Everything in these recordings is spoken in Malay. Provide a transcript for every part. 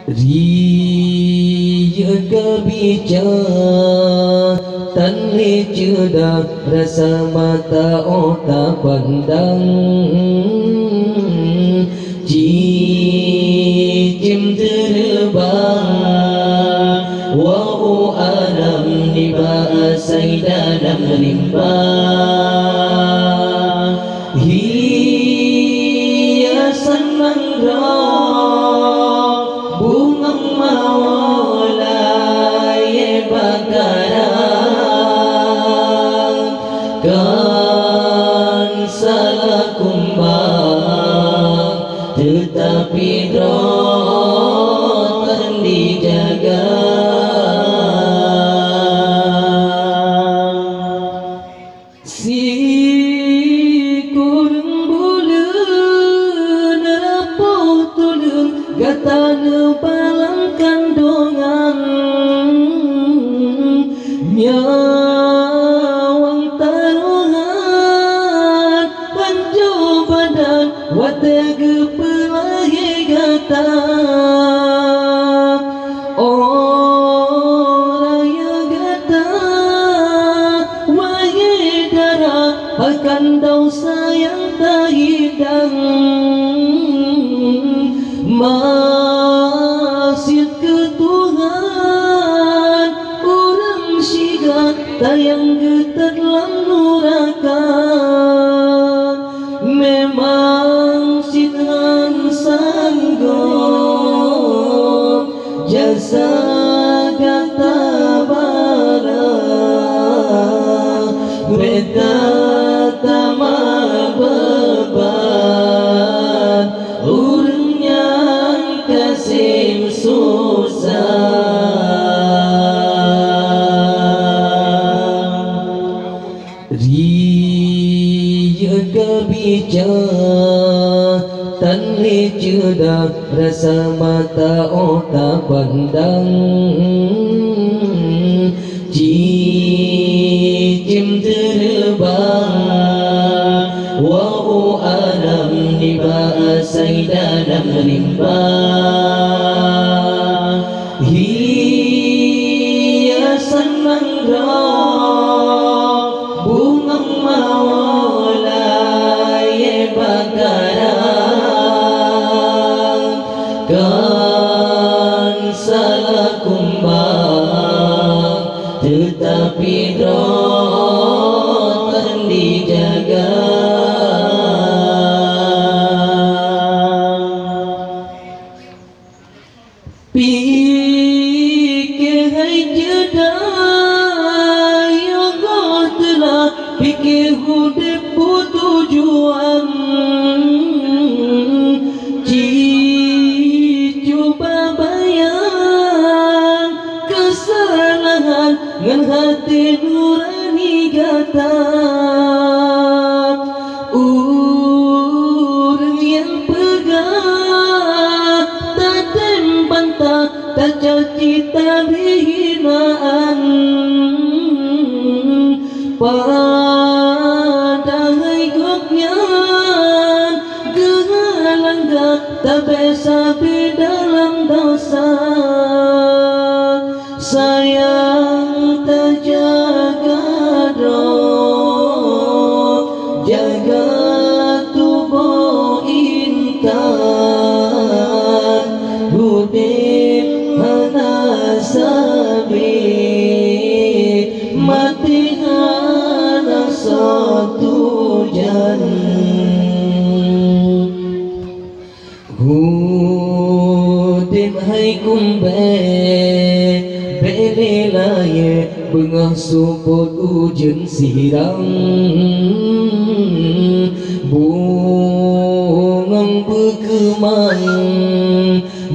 Ria kebijakatan cerdas, rasa mata otak pandang, cicim terbang, wau alam di bahasai dalam limbah, hiasan mangga bunga mawalai bakaran kan salah kumbang tetapi rotan dijaga. Si kurang bulan rapuh tulung gatana balang kandungan nyawang taruhan panjo badan watega pelahi gata orang yang gata wahai darah akan dosa yang tak hidang masih ke Tuhan orang syigat tayang geterlang nuraka memang sidhan sanggup jasa gata barang beda tamal beban orang yang kasih susah. Ria kebijakatan cerdas, rasa mata otak pandang, cicim terbang, wau alam di bahasai dalam limbah, hiasan mangga bunga mawalai bakaran kan salah kumbang tetapi rotan dijaga. Pikir hai jedai yoga telah pikir hudip tujuan cuba bayang kesalahan ngan hati nurani gata orang yang pegang tak bantah tak cita hinaan padahal goknya gehalangga tak bisa dalam dosa sayang tak jaga roh jaga tubuh intan hudip hana sabi mati hana satu jan hudip hai kumbe belelaye bengah suput ujen sirang bungang berkemang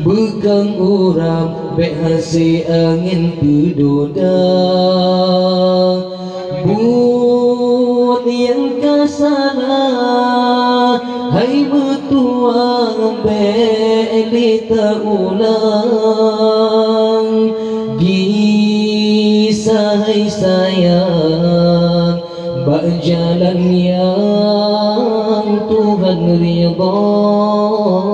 bekang uram behasi angin pedoda buat yang kasana hai metuang belita ulang kisah sayang bak jalan yang Tuhan ridha.